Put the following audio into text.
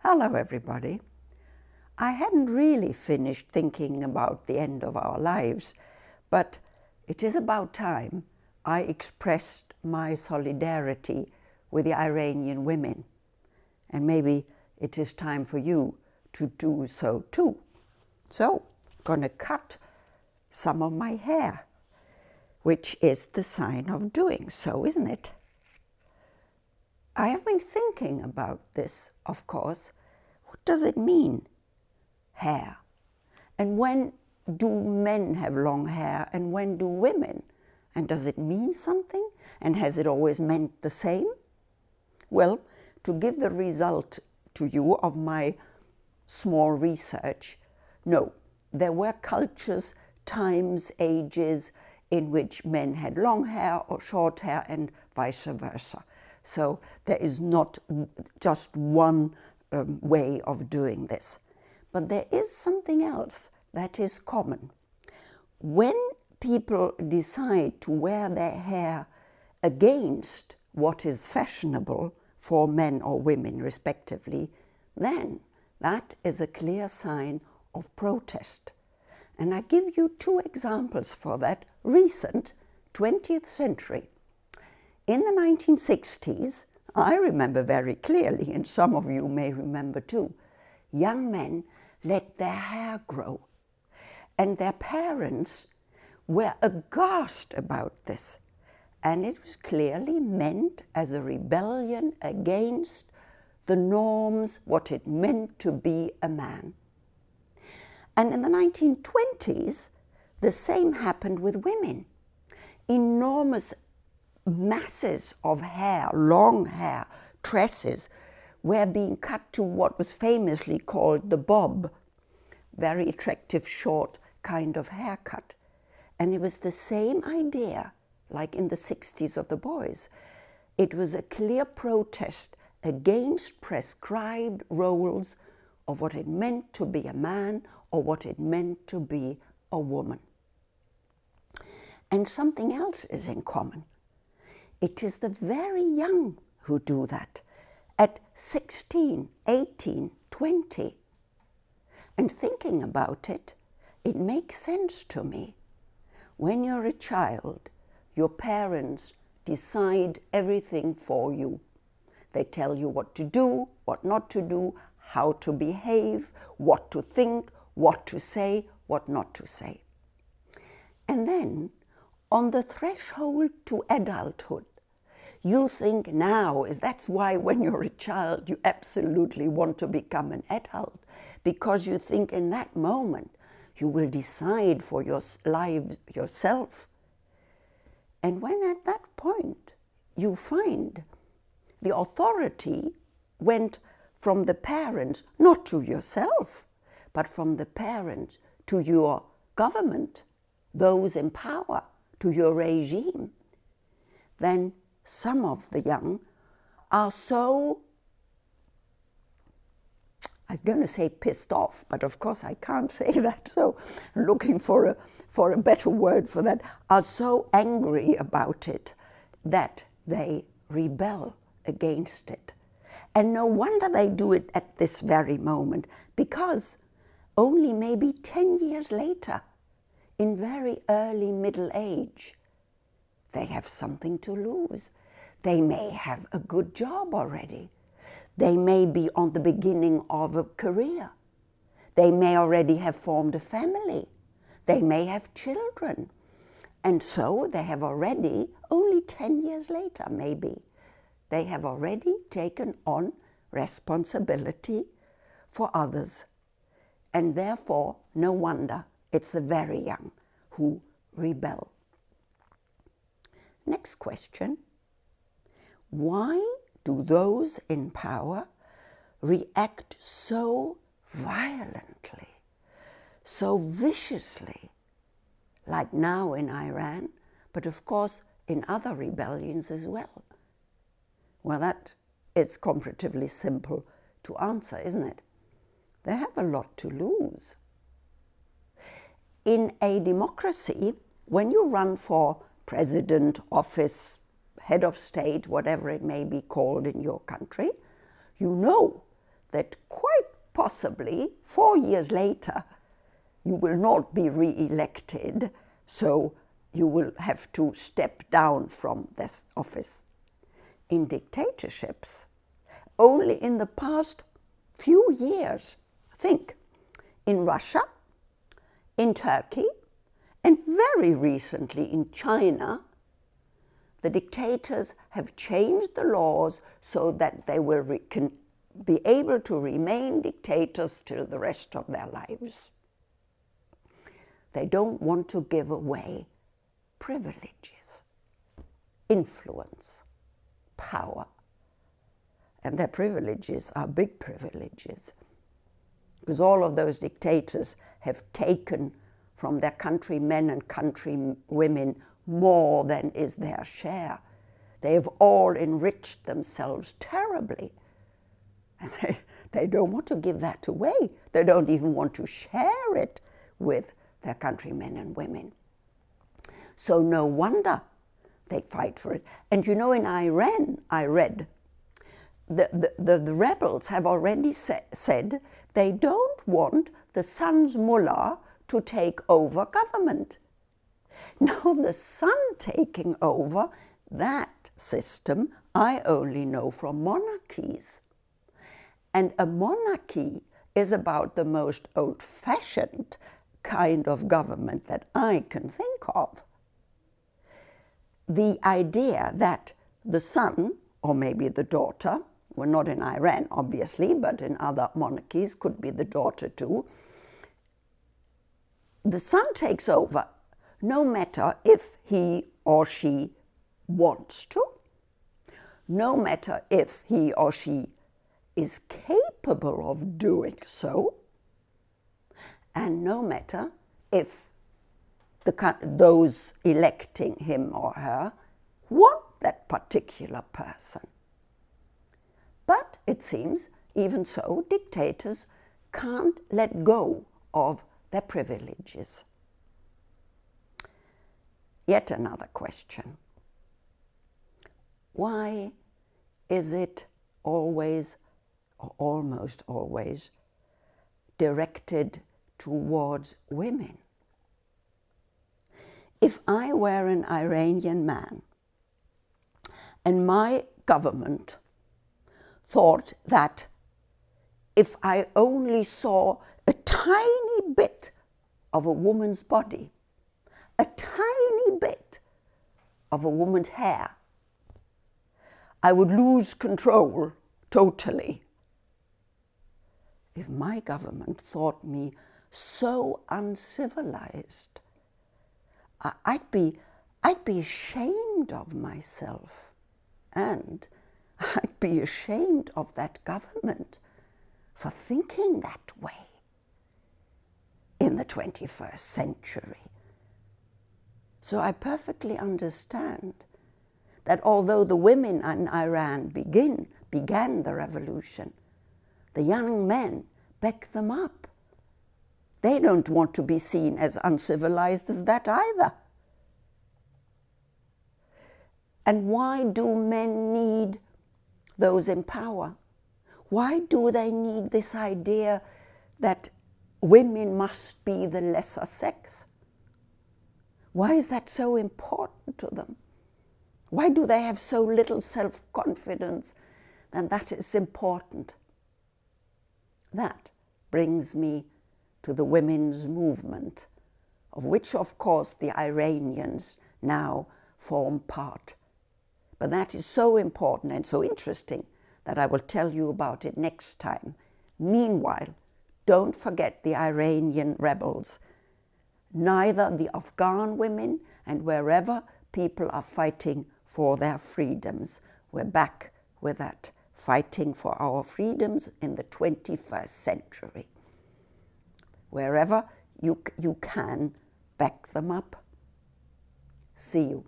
Hello everybody. I hadn't really finished thinking about the end of our lives, but it is about time I expressed my solidarity with the Iranian women. And maybe it is time for you to do so too. So, I'm gonna cut some of my hair, which is the sign of doing so, isn't it? I have been thinking about this, of course. What does it mean, hair? And when do men have long hair and when do women? And does it mean something? And has it always meant the same? Well, to give the result to you of my small research, no, there were cultures, times, ages in which men had long hair or short hair and vice versa. So there is not just one way of doing this. But there is something else that is common. When people decide to wear their hair against what is fashionable for men or women respectively, then that is a clear sign of protest. And I give you two examples for that, recent 20th century. In the 1960s, I remember very clearly, and some of you may remember too, young men let their hair grow. And their parents were aghast about this. And it was clearly meant as a rebellion against the norms, what it meant to be a man. And in the 1920s, the same happened with women. Enormous masses of hair, long hair, tresses, were being cut to what was famously called the bob, very attractive, short kind of haircut. And it was the same idea, like in the 60s of the boys. It was a clear protest against prescribed roles of what it meant to be a man or what it meant to be a woman. And something else is in common. It is the very young who do that, at 16, 18, 20. And thinking about it, it makes sense to me. When you're a child, your parents decide everything for you. They tell you what to do, what not to do, how to behave, what to think, what to say, what not to say. And then, on the threshold to adulthood, you think now, that's why when you're a child you absolutely want to become an adult, because you think in that moment you will decide for your life yourself. And when at that point you find the authority went from the parents, not to yourself, but from the parents to your government, those in power, to your regime, then some of the young are so, I was going to say pissed off, but of course I can't say that, so I'm looking for a better word for that, are so angry about it that they rebel against it. And no wonder they do it at this very moment, because only maybe 10 years later, in very early middle age, they have something to lose. They may have a good job already. They may be on the beginning of a career. They may already have formed a family. They may have children. And so they have already, only 10 years later maybe, they have already taken on responsibility for others. And therefore, no wonder it's the very young who rebel. Next question. Why do those in power react so violently, so viciously, like now in Iran, but of course in other rebellions as well? Well, that is comparatively simple to answer, isn't it? They have a lot to lose. In a democracy, when you run for president, office, head of state, whatever it may be called in your country, you know that quite possibly 4 years later you will not be re-elected, so you will have to step down from this office. In dictatorships, only in the past few years, think, in Russia, in Turkey, and very recently in China, the dictators have changed the laws so that they will can be able to remain dictators till the rest of their lives. They don't want to give away privileges, influence, power. And their privileges are big privileges, because all of those dictators have taken from their countrymen and countrywomen more than is their share. They have all enriched themselves terribly. And they don't want to give that away. They don't even want to share it with their countrymen and women. So no wonder they fight for it. And you know, in Iran, I read, the rebels have already said they don't want the son's mullah to take over government. Now the son taking over, that system I only know from monarchies. And a monarchy is about the most old-fashioned kind of government that I can think of. The idea that the son, or maybe the daughter, well, not in Iran obviously, but in other monarchies, could be the daughter too, the son takes over no matter if he or she wants to, no matter if he or she is capable of doing so, and no matter if those electing him or her want that particular person. But it seems, even so, dictators can't let go of their privileges. Yet another question. Why is it always, or almost always, directed towards women? If I were an Iranian man and my government thought that if I only saw a tiny bit of a woman's body, a tiny bit of a woman's hair, I would lose control totally. If my government thought me so uncivilized, I'd be ashamed of myself, and I'd be ashamed of that government for thinking that way in the 21st century. So I perfectly understand that although the women in Iran began the revolution, the young men back them up. They don't want to be seen as uncivilized as that either. And why do men need those in power? Why do they need this idea that women must be the lesser sex? Why is that so important to them? Why do they have so little self-confidence that that is important? That brings me to the women's movement, of which, of course, the Iranians now form part. But that is so important and so interesting that I will tell you about it next time. Meanwhile, don't forget the Iranian rebels, neither the Afghan women, and wherever people are fighting for their freedoms. We're back with that, fighting for our freedoms in the 21st century. Wherever you can, back them up. See you.